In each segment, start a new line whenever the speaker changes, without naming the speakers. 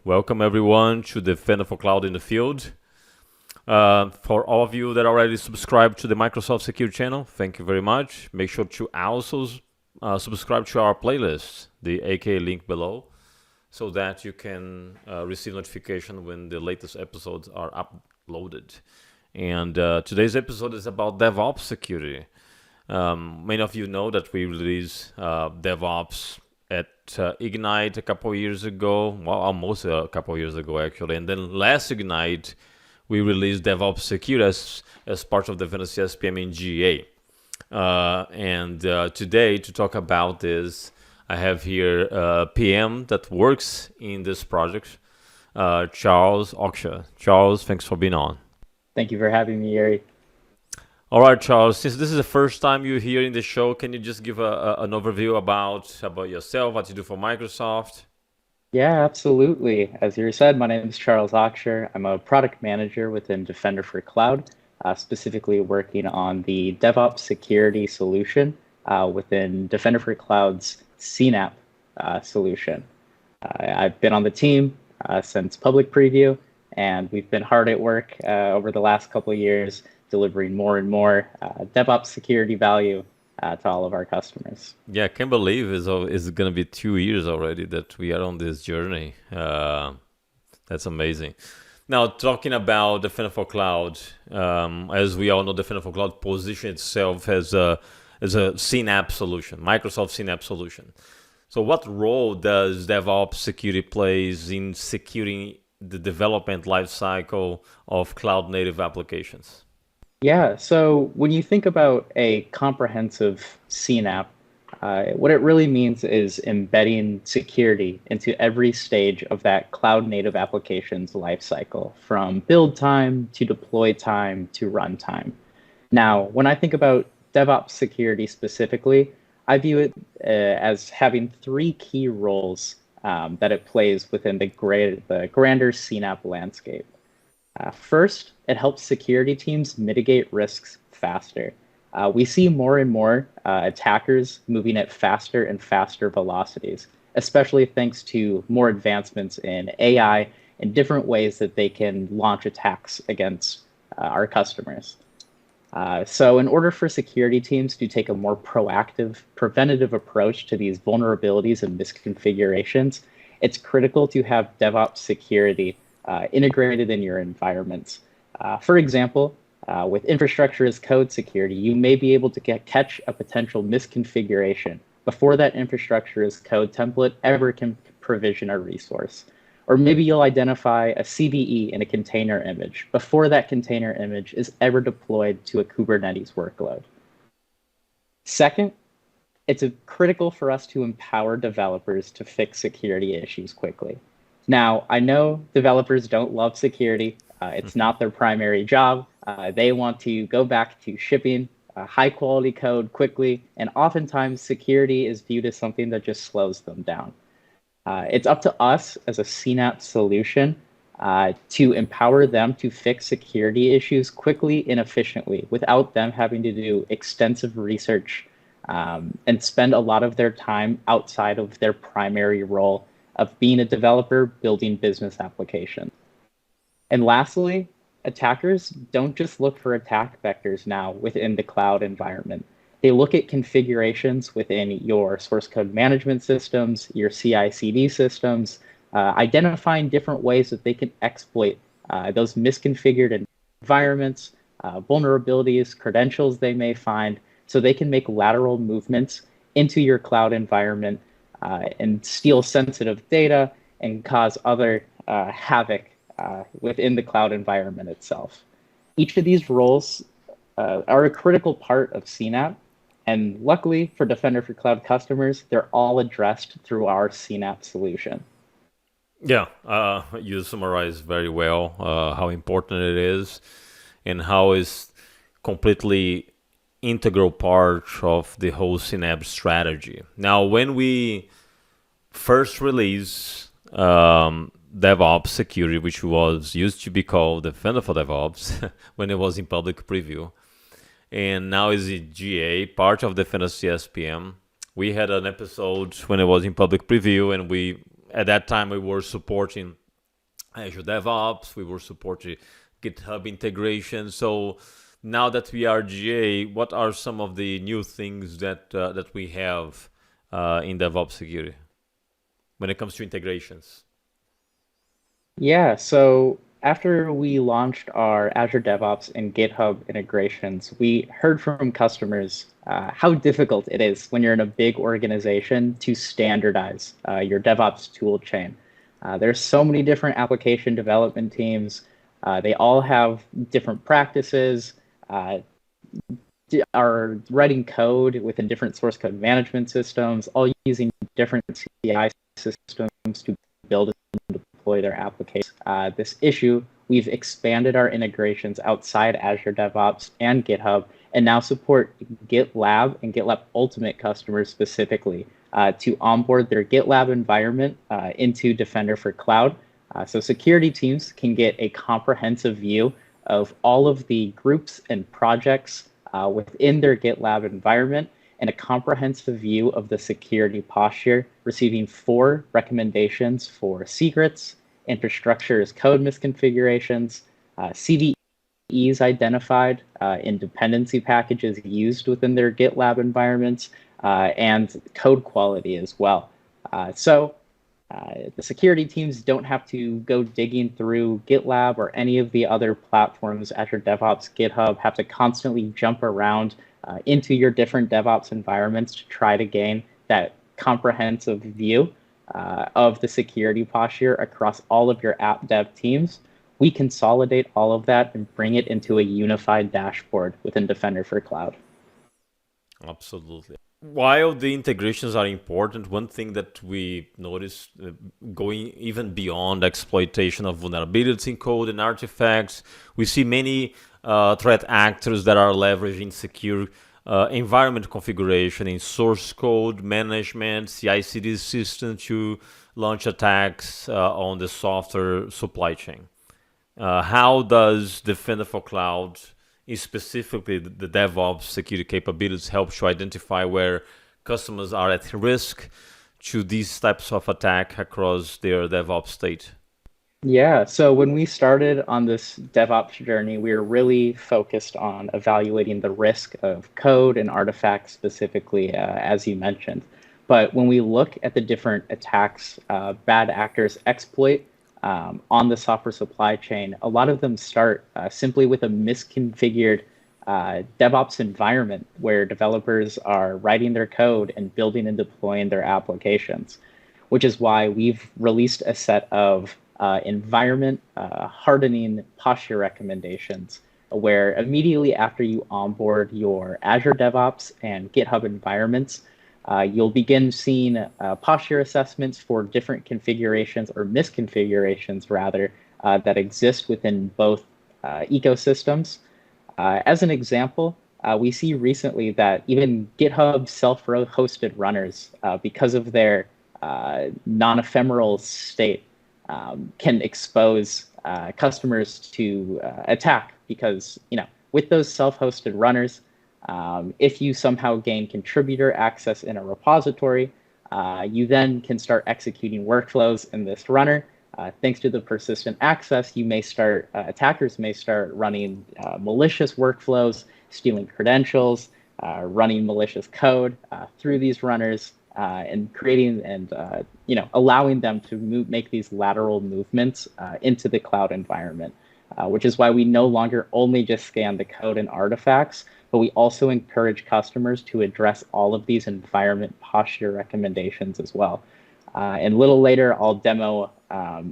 Welcome everyone to Defender for Cloud in the Field. For all of you that already subscribed to the Microsoft Security channel, thank you very much. Make sure to also subscribe to our playlist, the AK link below, so that you can receive notification when the latest episodes are uploaded. And today's episode is about DevOps security. Many of you know that we released DevOps at Ignite a couple years ago, well, almost a couple years ago actually, and then last Ignite we released DevOps Security as part of the Defender CSPM in GA. And today, to talk about this, I have here a PM that works in this project, Charles Oksha. Charles, thanks for being on.
Thank you for having me, Yuri.
All right, Charles, since this is the first time you're here in the show, can you just give an overview about yourself, what you do for Microsoft?
Yeah, absolutely. As you said, my name is Charles Oksha. I'm a product manager within Defender for Cloud, specifically working on the DevOps security solution within Defender for Cloud's CNAPP solution. I've been on the team since public preview, and we've been hard at work over the last couple of years, delivering more and more DevOps security value to all of our customers.
Yeah, I can't believe it's going to be 2 years already that we are on this journey. That's amazing. Now, talking about Defender for Cloud, as we all know, Defender for Cloud position itself as a CNAPP solution, Microsoft CNAPP solution. So what role does DevOps security plays in securing the development lifecycle of cloud-native applications?
Yeah, so when you think about a comprehensive CNAPP, what it really means is embedding security into every stage of that cloud-native application's lifecycle, from build time to deploy time to runtime. Now, when I think about DevOps security specifically, I view it as having three key roles that it plays within the grander CNAPP landscape. First, it helps security teams mitigate risks faster. We see more and more attackers moving at faster and faster velocities, especially thanks to more advancements in AI and different ways that they can launch attacks against our customers. So in order for security teams to take a more proactive, preventative approach to these vulnerabilities and misconfigurations, it's critical to have DevOps security integrated in your environments. For example, with infrastructure as code security, you may be able to catch a potential misconfiguration before that infrastructure as code template ever can provision a resource. Or maybe you'll identify a CVE in a container image before that container image is ever deployed to a Kubernetes workload. Second, it's critical for us to empower developers to fix security issues quickly. Now, I know developers don't love security. It's not their primary job. They want to go back to shipping high quality code quickly, and oftentimes security is viewed as something that just slows them down. It's up to us as a CNAPP solution to empower them to fix security issues quickly and efficiently without them having to do extensive research and spend a lot of their time outside of their primary role of being a developer building business applications. And lastly, attackers don't just look for attack vectors now within the cloud environment. They look at configurations within your source code management systems, your CI/CD systems, identifying different ways that they can exploit those misconfigured environments, vulnerabilities, credentials they may find, so they can make lateral movements into your cloud environment and steal sensitive data and cause other havoc within the cloud environment itself. Each of these roles are a critical part of CNAPP, and luckily for Defender for Cloud customers, they're all addressed through our CNAPP solution.
Yeah, you summarized very well how important it is and how it's completely integral part of the whole CNAPP strategy. Now, when we first released DevOps Security, which was used to be called Defender for DevOps when it was in public preview, and now is a GA, part of Defender CSPM. We had an episode when it was in public preview, and at that time we were supporting Azure DevOps, we were supporting GitHub integration. So now that we are GA, what are some of the new things that we have in DevOps security when it comes to integrations?
Yeah, so after we launched our Azure DevOps and GitHub integrations, we heard from customers how difficult it is when you're in a big organization to standardize your DevOps tool chain. There's so many different application development teams. They all have different practices, are writing code within different source code management systems, all using different CI systems to build and deploy their applications. This issue, we've expanded our integrations outside Azure DevOps and GitHub, and now support GitLab and GitLab Ultimate customers specifically to onboard their GitLab environment into Defender for Cloud. So security teams can get a comprehensive view of all of the groups and projects within their GitLab environment, and a comprehensive view of the security posture, receiving 4 recommendations for secrets, infrastructure as code misconfigurations, CVEs identified in dependency packages used within their GitLab environments, and code quality as well. The security teams don't have to go digging through GitLab or any of the other platforms, Azure DevOps, GitHub, have to constantly jump around into your different DevOps environments to try to gain that comprehensive view of the security posture across all of your app dev teams. We consolidate all of that and bring it into a unified dashboard within Defender for Cloud.
Absolutely. While the integrations are important, one thing that we noticed going even beyond exploitation of vulnerabilities in code and artifacts, we see many threat actors that are leveraging secure environment configuration in source code management, CI/CD system to launch attacks on the software supply chain. How does Defender for Cloud, specifically the DevOps security capabilities, help to identify where customers are at risk to these types of attack across their DevOps state?
Yeah, so when we started on this DevOps journey, we were really focused on evaluating the risk of code and artifacts specifically, as you mentioned. But when we look at the different attacks bad actors exploit on the software supply chain, a lot of them start simply with a misconfigured DevOps environment where developers are writing their code and building and deploying their applications, which is why we've released a set of environment hardening posture recommendations, where immediately after you onboard your Azure DevOps and GitHub environments, you'll begin seeing posture assessments for different configurations or misconfigurations rather that exist within both ecosystems. As an example, we see recently that even GitHub self-hosted runners, because of their non-ephemeral state, can expose customers to attack, because with those self-hosted runners, if you somehow gain contributor access in a repository, you then can start executing workflows in this runner. Thanks to the persistent access, attackers may start running malicious workflows, stealing credentials, running malicious code through these runners, and creating and allowing them to make these lateral movements into the cloud environment, which is why we no longer only just scan the code and artifacts, but we also encourage customers to address all of these environment posture recommendations as well. And a little later, I'll demo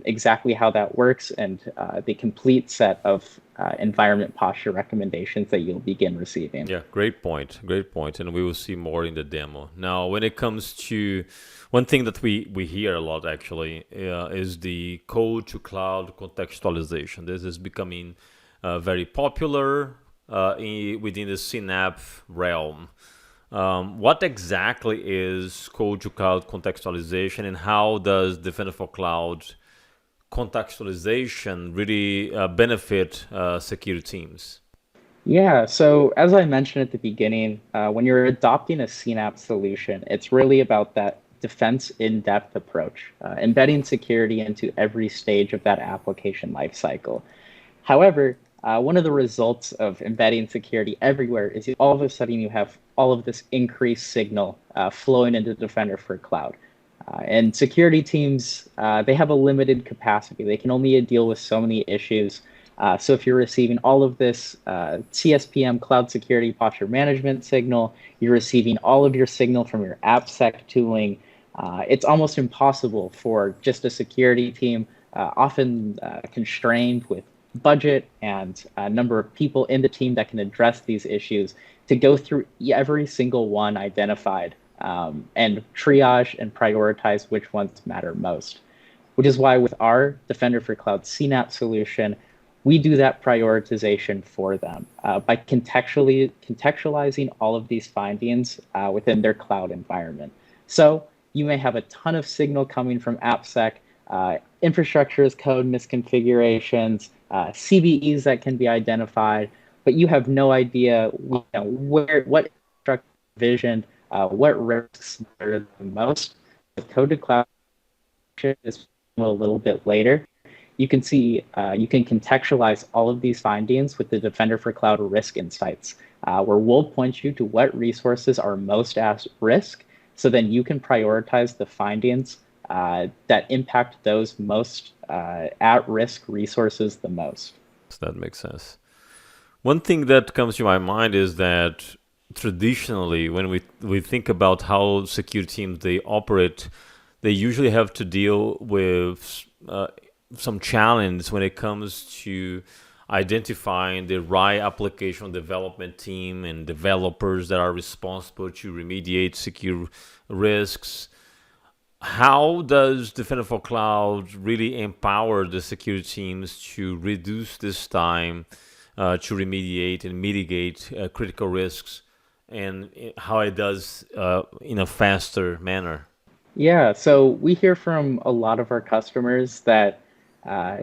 exactly how that works and the complete set of environment posture recommendations that you'll begin receiving.
Yeah, great point. And we will see more in the demo. Now, when it comes to one thing that we hear a lot actually is the code to cloud contextualization. This is becoming very popular within the CNAPP realm. What exactly is code to cloud contextualization, and how does Defender for Cloud contextualization really benefit security teams?
Yeah, so as I mentioned at the beginning, when you're adopting a CNAPP solution, it's really about that defense in-depth approach, embedding security into every stage of that application lifecycle. However, one of the results of embedding security everywhere is all of a sudden you have all of this increased signal flowing into Defender for Cloud. And security teams, they have a limited capacity. They can only deal with so many issues. So if you're receiving all of this CSPM, Cloud Security Posture Management signal, you're receiving all of your signal from your AppSec tooling, it's almost impossible for just a security team, often constrained with budget and a number of people in the team that can address these issues, to go through every single one identified and triage and prioritize which ones matter most. Which is why with our Defender for Cloud CNAPP solution, we do that prioritization for them by contextualizing all of these findings within their cloud environment. So you may have a ton of signal coming from AppSec, infrastructure as code misconfigurations, CVEs that can be identified, but you have no idea what infrastructure vision, what risks matter the most. With code to cloud is a little bit later. You can see, you can contextualize all of these findings with the Defender for Cloud risk insights, where we'll point you to what resources are most at risk, so then you can prioritize the findings that impact those most at-risk resources the most.
So that makes sense. One thing that comes to my mind is that traditionally, when we think about how security teams they operate, they usually have to deal with some challenge when it comes to identifying the right application development team and developers that are responsible to remediate secure risks. How does Defender for Cloud really empower the security teams to reduce this time to remediate and mitigate critical risks, and how it does in a faster manner?
Yeah, so we hear from a lot of our customers that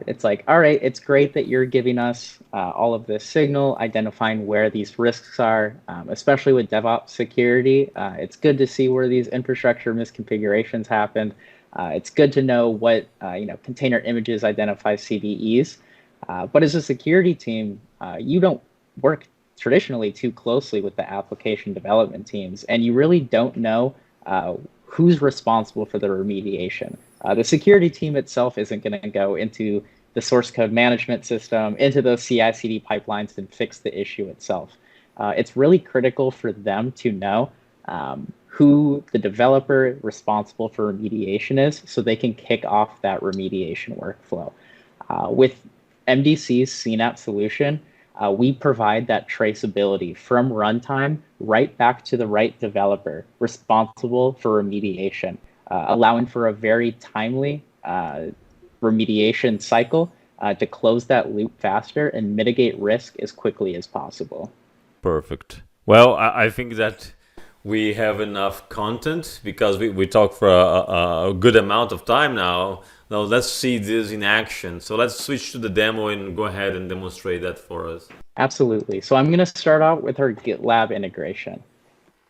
it's like, all right, it's great that you're giving us all of this signal, identifying where these risks are, especially with DevOps security. It's good to see where these infrastructure misconfigurations happened. It's good to know what container images identify CVEs. But as a security team, you don't work traditionally too closely with the application development teams, and you really don't know who's responsible for the remediation. The security team itself isn't going to go into the source code management system, into those CI/CD pipelines and fix the issue itself. It's really critical for them to know who the developer responsible for remediation is, so they can kick off that remediation workflow. With MDC's CNAPP solution, we provide that traceability from runtime right back to the right developer responsible for remediation, allowing for a very timely remediation cycle to close that loop faster and mitigate risk as quickly as possible.
Perfect. Well, I think that we have enough content because we talked for a good amount of time now. Now let's see this in action. So let's switch to the demo and go ahead and demonstrate that for us.
Absolutely. So I'm going to start out with our GitLab integration.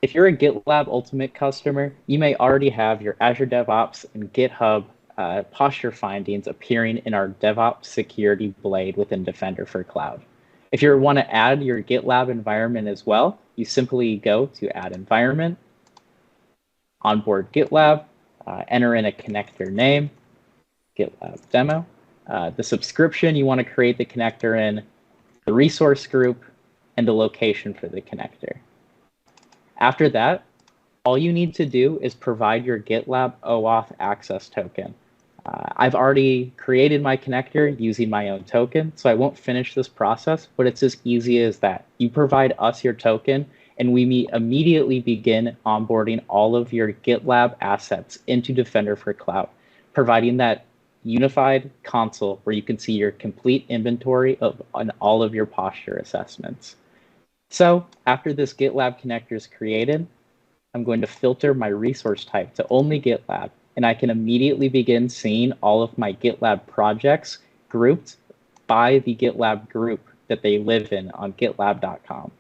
If you're a GitLab Ultimate customer, you may already have your Azure DevOps and GitHub posture findings appearing in our DevOps Security Blade within Defender for Cloud. If you want to add your GitLab environment as well, you simply go to Add Environment, Onboard GitLab, enter in a connector name, GitLab Demo, the subscription you want to create the connector in, the resource group, and the location for the connector. After that, all you need to do is provide your GitLab OAuth access token. I've already created my connector using my own token, so I won't finish this process, but it's as easy as that. You provide us your token, and we immediately begin onboarding all of your GitLab assets into Defender for Cloud, providing that unified console where you can see your complete inventory on all of your posture assessments. So after this GitLab connector is created, I'm going to filter my resource type to only GitLab, and I can immediately begin seeing all of my GitLab projects grouped by the GitLab group that they live in on gitlab.com.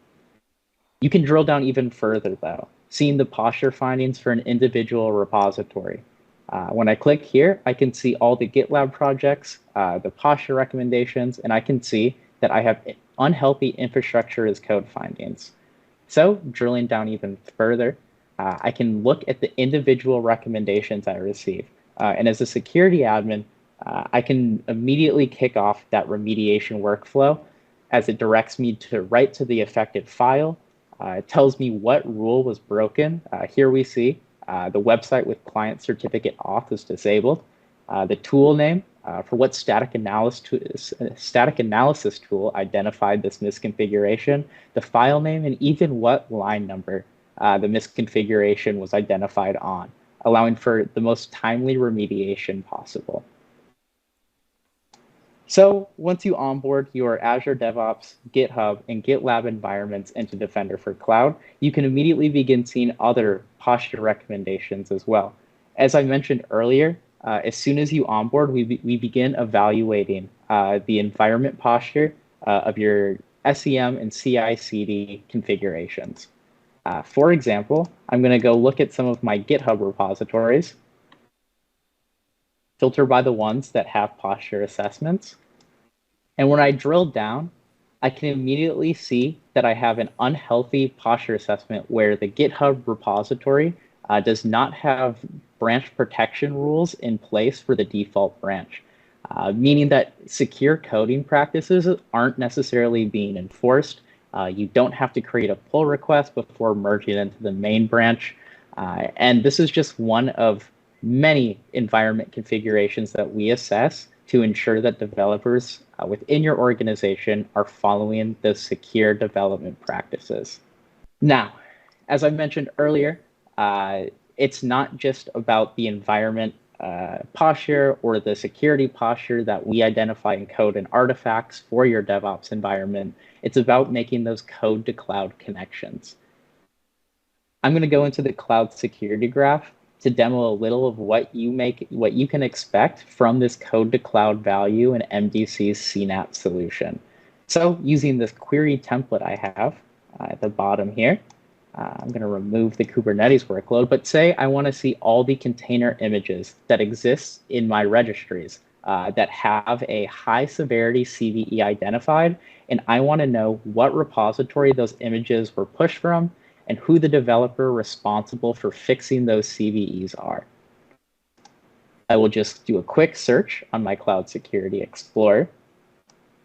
You can drill down even further, though, seeing the posture findings for an individual repository. When I click here, I can see all the GitLab projects, the posture recommendations, and I can see that I have unhealthy infrastructure as code findings. So drilling down even further, I can look at the individual recommendations I receive. And as a security admin, I can immediately kick off that remediation workflow as it directs me to write to the affected file. It tells me what rule was broken. Here we see the website with client certificate auth is disabled, the tool name for what static analysis tool identified this misconfiguration, the file name, and even what line number the misconfiguration was identified on, allowing for the most timely remediation possible. So once you onboard your Azure DevOps, GitHub, and GitLab environments into Defender for Cloud, you can immediately begin seeing other posture recommendations as well. As I mentioned earlier, as soon as you onboard, we begin evaluating the environment posture of your SEM and CI/CD configurations. For example, I'm going to go look at some of my GitHub repositories, filter by the ones that have posture assessments. And when I drill down, I can immediately see that I have an unhealthy posture assessment where the GitHub repository does not have branch protection rules in place for the default branch, meaning that secure coding practices aren't necessarily being enforced. You don't have to create a pull request before merging into the main branch. And this is just one of many environment configurations that we assess to ensure that developers within your organization are following the secure development practices. Now, as I mentioned earlier, it's not just about the environment posture or the security posture that we identify in code and artifacts for your DevOps environment. It's about making those code to cloud connections. I'm going to go into the cloud security graph to demo a little of what you can expect from this code to cloud value in MDC's CNAPP solution. So using this query template I have at the bottom here, I'm going to remove the Kubernetes workload, but say I want to see all the container images that exist in my registries that have a high severity CVE identified, and I want to know what repository those images were pushed from and who the developer responsible for fixing those CVEs are. I will just do a quick search on my Cloud Security Explorer,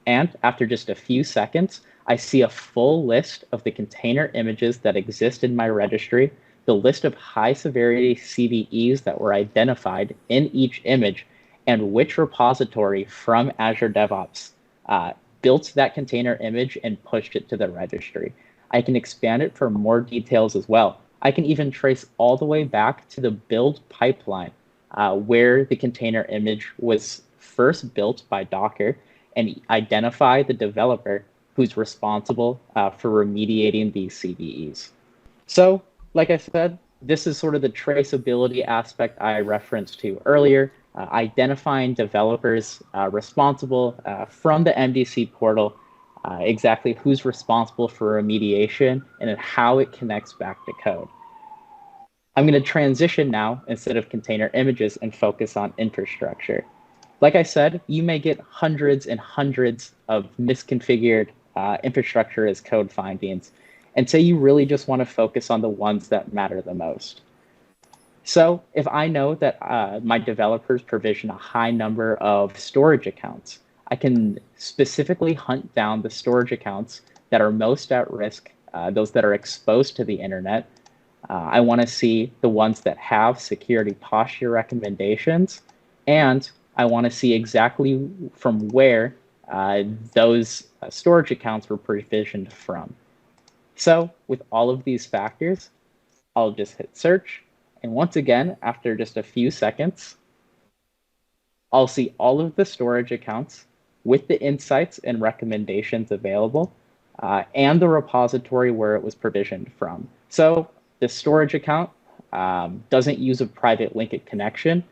and after just a few seconds, I see a full list of the container images that exist in my registry, the list of high severity CVEs that were identified in each image, and which repository from Azure DevOps built that container image and pushed it to the registry. I can expand it for more details as well. I can even trace all the way back to the build pipeline where the container image was first built by Docker and identify the developer who's responsible for remediating these CVEs. So, like I said, this is sort of the traceability aspect I referenced to earlier, identifying developers responsible from the MDC portal, exactly who's responsible for remediation and then how it connects back to code. I'm going to transition now instead of container images and focus on infrastructure. Like I said, you may get hundreds and hundreds of misconfigured infrastructure as code findings, and say you really just want to focus on the ones that matter the most. So if I know that my developers provision a high number of storage accounts, I can specifically hunt down the storage accounts that are most at risk, those that are exposed to the internet. I want to see the ones that have security posture recommendations, and I want to see exactly from where those storage accounts were provisioned from. So with all of these factors, I'll just hit search. And once again, after just a few seconds, I'll see all of the storage accounts with the insights and recommendations available and the repository where it was provisioned from. So the storage account doesn't use a private linked connection,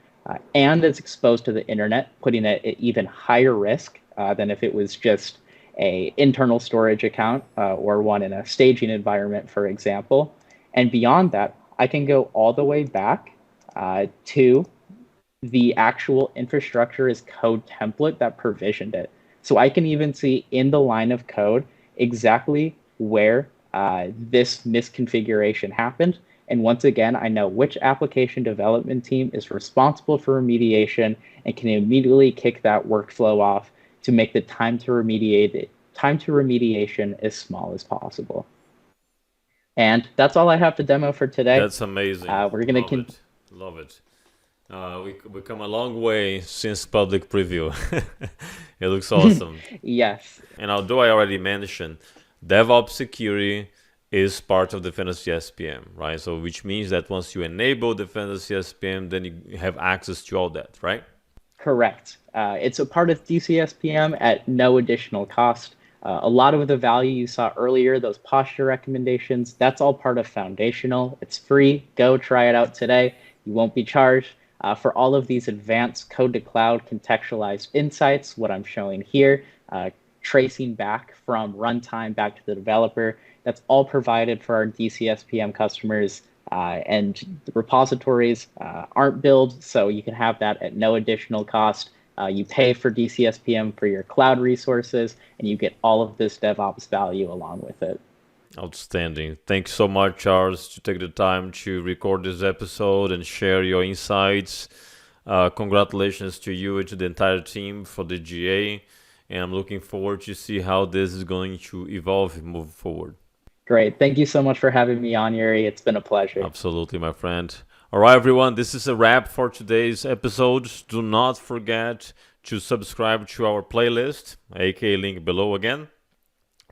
and it's exposed to the internet, putting it at even higher risk than if it was just a internal storage account or one in a staging environment, for example. And beyond that, I can go all the way back to the actual infrastructure as code template that provisioned it. So I can even see in the line of code exactly where this misconfiguration happened. And once again, I know which application development team is responsible for remediation and can immediately kick that workflow off to make the time to remediation as small as possible. And that's all I have to demo for today.
That's amazing.
We're gonna
Love it. We come a long way since public preview. It looks awesome.
Yes.
And although I already mentioned, DevOps security is part of Defender CSPM, right? So which means that once you enable Defender CSPM, then you have access to all that, right?
Correct. It's a part of DCSPM at no additional cost. A lot of the value you saw earlier, those posture recommendations, that's all part of foundational. It's free. Go try it out today. You won't be charged. For all of these advanced code to cloud contextualized insights, what I'm showing here, tracing back from runtime back to the developer, that's all provided for our DCSPM customers. And the repositories aren't billed, so you can have that at no additional cost. You pay for DCSPM for your cloud resources, and you get all of this DevOps value along with it.
Outstanding. Thanks so much, Charles, to take the time to record this episode and share your insights. Congratulations to you and to the entire team for the GA. And I'm looking forward to see how this is going to evolve and move forward.
Great. Thank you so much for having me on, Yuri. It's been a pleasure.
Absolutely, my friend. All right, everyone. This is a wrap for today's episode. Do not forget to subscribe to our playlist, aka link below again.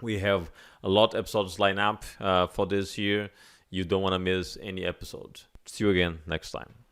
We have a lot of episodes lined up for this year. You don't want to miss any episode. See you again next time.